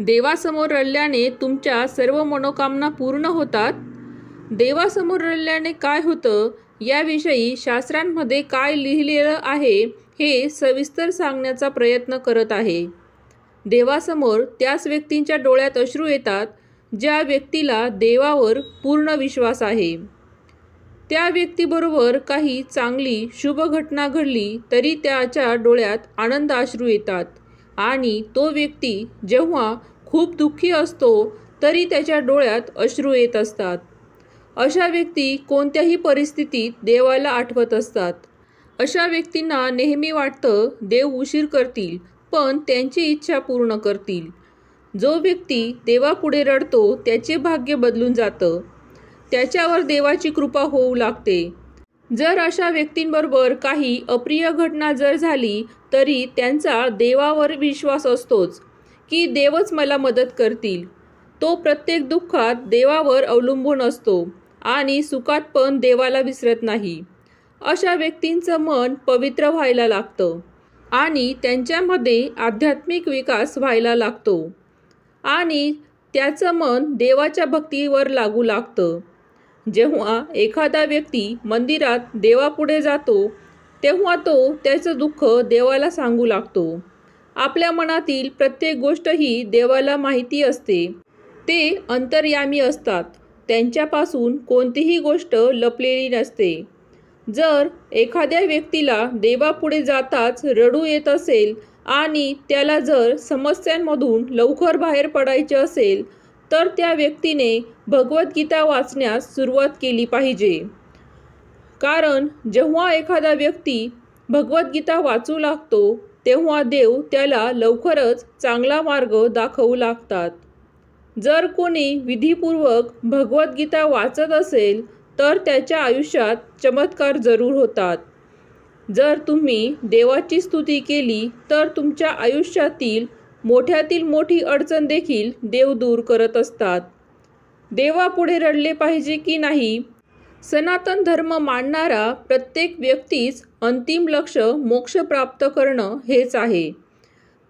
देवासमोर रडल्याने तुमच्या सर्व मनोकामना पूर्ण होतात. देवासमोर रडल्याने काय होतं याविषयी शास्त्रांमध्ये काय लिहिलेलं आहे हे सविस्तर सांगण्याचा प्रयत्न करत आहे. देवासमोर त्याच व्यक्तींच्या डोळ्यात अश्रू येतात ज्या व्यक्तीला देवावर पूर्ण विश्वास आहे. त्या व्यक्तीबरोबर काही चांगली शुभ घटना घडली तरी त्याच्या डोळ्यात आनंद अश्रू येतात आणि तो व्यक्ती जेव्हा खूप दुःखी असतो तरी त्याच्या डोळ्यात अश्रू येत असतात. अशा व्यक्ती कोणत्याही परिस्थितीत देवाला आठवत असतात. अशा व्यक्तींना नेहमी वाटतं देव उशीर करतील पण त्यांची इच्छा पूर्ण करतील. जो व्यक्ती देवापुढे रडतो त्याचे भाग्य बदलून जातं. त्याच्यावर देवाची कृपा होऊ लागते. जर अशा व्यक्तींबरोबर काही अप्रिय घटना जर झाली तरी त्यांचा देवावर विश्वास असतोच की देवच मला मदत करतील. तो प्रत्येक दुःखात देवावर अवलंबून असतो आणि सुखात पण देवाला विसरत नाही. अशा व्यक्तींचं मन पवित्र व्हायला लागतं आणि त्यांच्यामध्ये आध्यात्मिक विकास व्हायला लागतो आणि त्याचं मन देवाच्या भक्तीवर लागू लागतं. जेव्हा एखादा व्यक्ती मंदिरात देवापुढे जातो तेव्हा तो त्याचं दुःख देवाला सांगू लागतो. आपल्या मनातील प्रत्येक गोष्ट ही देवाला माहिती असते. ते अंतर्यामी असतात. त्यांच्यापासून कोणतीही गोष्ट लपलेली नसते. जर एखाद्या व्यक्तीला देवापुढे जाताच रडू येत असेल आणि त्याला जर समस्यांमधून लवकर बाहेर पडायचे असेल तर त्या व्यक्तीने भगवद्गीता वाचण्यास सुरुवात केली पाहिजे. कारण जेव्हा एखादा व्यक्ती भगवद्गीता वाचू लागतो तेव्हा देव त्याला लवकरच चांगला मार्ग दाखवू लागतात. जर कोणी विधीपूर्वक भगवद्गीता वाचत असेल तर त्याच्या आयुष्यात चमत्कार जरूर होतात. जर तुम्ही देवाची स्तुती केली तर तुमच्या आयुष्यातील मोठ्यातील मोठी अडचण देखील देव दूर करत असतात. देवापुढे रडले पाहिजे की नाही? सनातन धर्म मानणारा प्रत्येक व्यक्तीच अंतिम लक्ष मोक्ष प्राप्त करणं हेच आहे.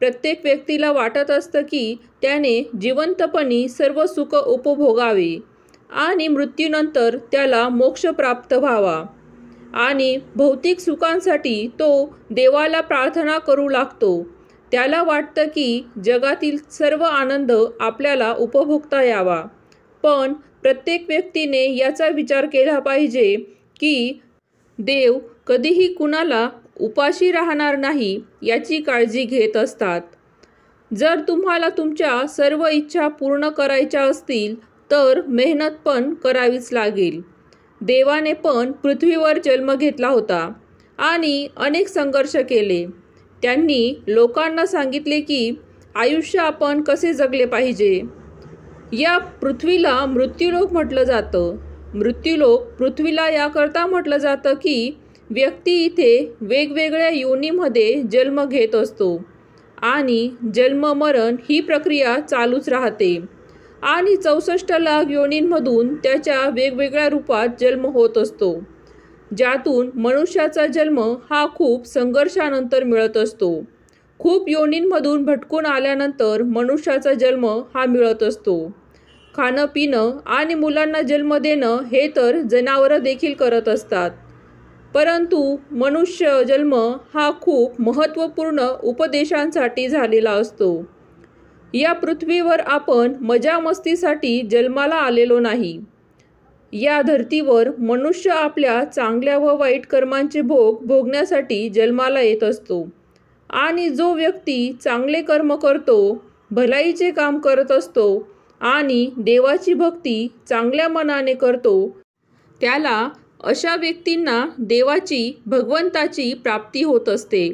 प्रत्येक व्यक्तीला वाटत असतं की त्याने जिवंतपणी सर्व सुख उपभोगावे आणि मृत्यूनंतर त्याला मोक्ष प्राप्त व्हावा आणि भौतिक सुखांसाठी तो देवाला प्रार्थना करू लागतो. त्याला वाटतं की जगातील सर्व आनंद आपल्याला उपभोगता यावा. पण प्रत्येक व्यक्तीने याचा विचार केला पाहिजे की देव कधीही कुणाला उपाशी राहणार नाही याची काळजी घेत असतात. जर तुम्हाला तुमच्या सर्व इच्छा पूर्ण करायच्या असतील तर मेहनत पण करावीच लागेल. देवाने पण पृथ्वीवर जन्म घेतला होता आणि अनेक संघर्ष केले. त्यांनी लोकांना सांगितले की आयुष्य आपण कसे जगले पाहिजे. या पृथ्वीला मृत्यूलोक म्हटलं जातं. मृत्यूलोक पृथ्वीला याकरता म्हटलं जातं की व्यक्ती इथे वेगवेगळ्या योनीमध्ये जन्म घेत असतो आणि जन्म मरण ही प्रक्रिया चालूच राहते आणि 64 लाख योनींमधून त्याच्या वेगवेगळ्या रूपात जन्म होत असतो. ज्यातून मनुष्याचा जन्म हा खूप संघर्षानंतर मिळत असतो. खूप योनींमधून भटकून आल्यानंतर मनुष्याचा जन्म हा मिळत असतो. खाणं पिणं आणि मुलांना जन्म देणं हे तर जनावरं देखील करत असतात. परंतु मनुष्य जन्म हा खूप महत्त्वपूर्ण उपदेशांसाठी झालेला असतो. या पृथ्वीवर आपण मजा मस्तीसाठी जन्माला आलेलो नाही. या धर्तीवर मनुष्य आपल्या चांगल्या व वाईट कर्मांचे भोग भोगण्यासाठी जन्माला येत असतो आणि जो व्यक्ती चांगले कर्म करतो, भलाईचे काम करत असतो आणि देवाची भक्ती चांगल्या मनाने करतो त्याला अशा व्यक्तींना देवाची भगवंताची प्राप्ती होत असते.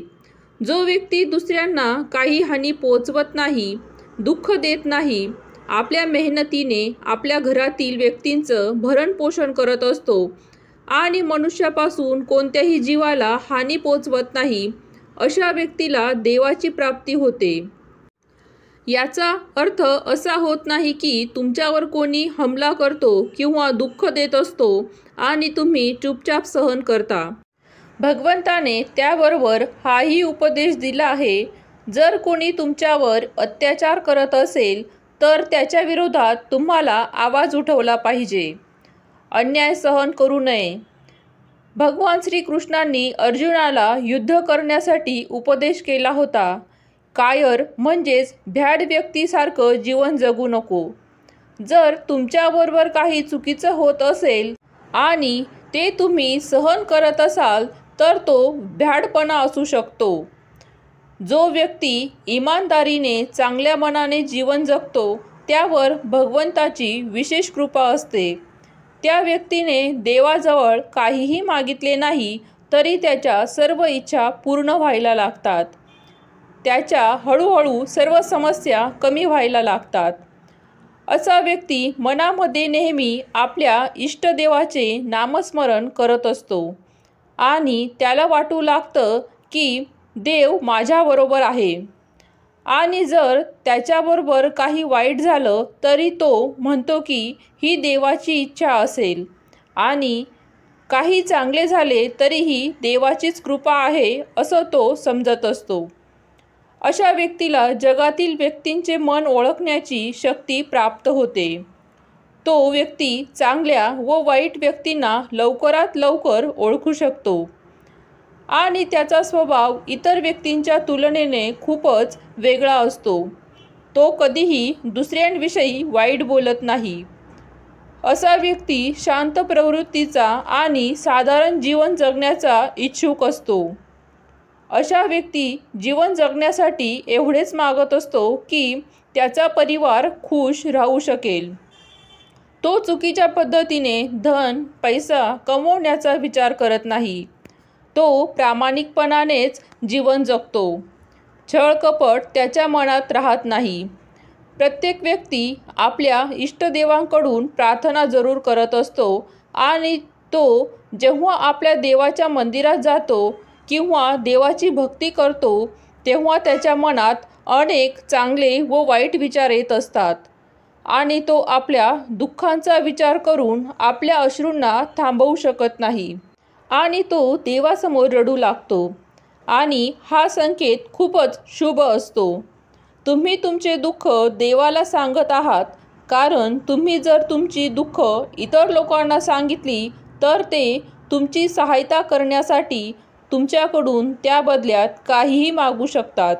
जो व्यक्ती दुसऱ्यांना काही हानी पोचवत नाही, दुःख देत नाही, आपल्या मेहनतीने आपल्या घरातील व्यक्तींचं भरणपोषण करत असतो आणि मनुष्यापासून कोणत्याही जीवाला हानी पोचवत नाही अशा व्यक्तीला देवाची प्राप्ती होते. याचा अर्थ असा होत नाही की तुमच्यावर कोणी हमला करतो किंवा दुःख देत असतो आणि तुम्ही चुपचाप सहन करता. भगवंताने त्याबरोबर हाही उपदेश दिला आहे जर कोणी तुमच्यावर अत्याचार करत असेल तर त्याच्या विरोधात तुम्हाला आवाज उठवला पाहिजे. अन्याय सहन करू नये. भगवान श्रीकृष्णांनी अर्जुनाला युद्ध करण्यासाठी उपदेश केला होता. कायर म्हणजेच भ्याड व्यक्तीसारखं जीवन जगू नको. जर तुमच्याबरोबर काही चुकीचं होत असेल आणि ते तुम्ही सहन करत असाल तर तो भ्याडपणा असू शकतो. जो व्यक्ती इमानदारीने चांगल्या मनाने जीवन जगतो त्यावर भगवंताची विशेष कृपा असते. त्या व्यक्तीने देवाजवळ काहीही मागितले नाही तरी त्याच्या सर्व इच्छा पूर्ण व्हायला लागतात. त्याच्या हळूहळू सर्व समस्या कमी व्हायला लागतात. असा व्यक्ती मनामध्ये नेहमी आपल्या इष्टदेवाचे नामस्मरण करत असतो आणि त्याला वाटू लागतं की देव माझ्याबरोबर आहे. आणि जर त्याच्याबरोबर काही वाईट झालं तरी तो म्हणतो की ही देवाची इच्छा असेल आणि काही चांगले झाले तरीही देवाचीच कृपा आहे असं तो समजत असतो. अशा व्यक्तीला जगातील व्यक्तींचे मन ओळखण्याची शक्ती प्राप्त होते. तो व्यक्ती चांगल्या व वाईट व्यक्तींना लवकरात लवकर ओळखू शकतो आणि त्याचा स्वभाव इतर व्यक्तींच्या तुलनेने खूपच वेगळा असतो. तो कधीही दुसऱ्यांविषयी वाईट बोलत नाही. असा व्यक्ती शांत प्रवृत्तीचा आणि साधारण जीवन जगण्याचा इच्छुक असतो. अशा व्यक्ती जीवन जगण्यासाठी एवढेच मागत असतो की त्याचा परिवार खुश राहू शकेल. तो चुकीच्या पद्धतीने धन पैसा कमवण्याचा विचार करत नाही. तो प्रामाणिकपणानेच जीवन जगतो. छळ कपट त्याच्या मनात राहत नाही. प्रत्येक व्यक्ती आपल्या इष्टदेवांकडून प्रार्थना जरूर करत असतो आणि तो जेव्हा आपल्या देवाच्या मंदिरात जातो किंवा देवाची भक्ती करतो तेव्हा त्याच्या मनात अनेक चांगले व वाईट विचार येत असतात आणि तो आपल्या दुःखांचा विचार करून आपल्या अश्रूंना थांबवू शकत नाही आणि तो देवासमोर रडू लागतो. आणि हा संकेत खूपच शुभ असतो. तुम्ही तुमचे दुःख देवाला सांगत आहात कारण तुम्ही जर तुमची दुःख इतर लोकांना सांगितली तर ते तुमची सहायता करण्यासाठी तुमच्याकडून त्या बदल्यात काहीही मागू शकतात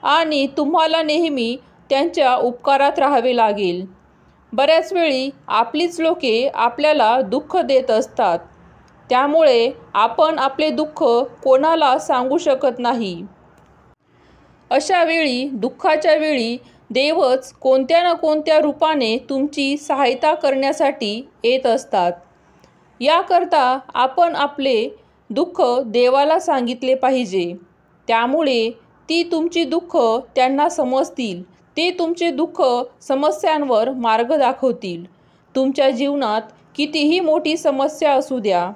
आणि तुम्हाला नेहमी त्यांच्या उपकारात राहावे लागेल. बऱ्याच वेळी आपलीच लोके आपल्याला दुःख देत असतात. त्यामुळे आपण आपले दुःख कोणाला सांगू शकत नाही. अशा वेळी दुःखाच्या वेळी देवच कोणत्या ना कोणत्या रूपाने तुमची सहायता करण्यासाठी येत असतात. याकरता आपण आपले दुःख देवाला सांगितले पाहिजे. त्यामुळे ती तुमची दुःख त्यांना समजतील. ते तुमचे दुःख समस्यांवर मार्ग दाखवतील. तुमच्या जीवनात कितीही मोठी समस्या असू द्या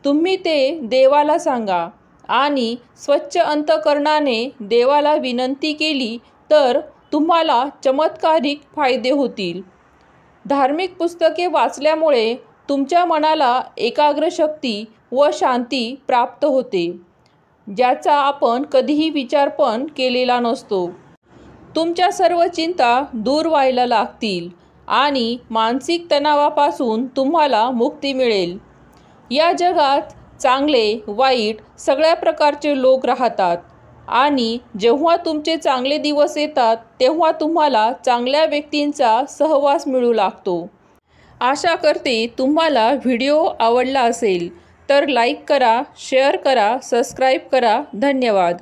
तुम्ही ते देवाला सांगा आणि स्वच्छ अंतःकरणाने देवाला विनंती केली तर तुम्हाला चमत्कारिक फायदे होतील. धार्मिक पुस्तके वाचल्यामुळे तुमच्या मनाला एकाग्र शक्ती व शांती प्राप्त होते ज्याचा आपण कधीही विचार पण केलेला नसतो. तुमच्या सर्व चिंता दूर व्हायला लागतील आणि मानसिक तणावापासून तुम्हाला मुक्ती मिळेल. या जगात चांगले वाईट सगळ्या प्रकारचे लोक राहतात आणि जेव्हा तुमचे चांगले दिवस येतात तेव्हा तुम्हाला चांगल्या व्यक्तींचा सहवास मिळू लागतो. आशा करते तुम्हाला व्हिडिओ आवडला असेल तर लाईक करा, शेअर करा, सबस्क्राईब करा. धन्यवाद.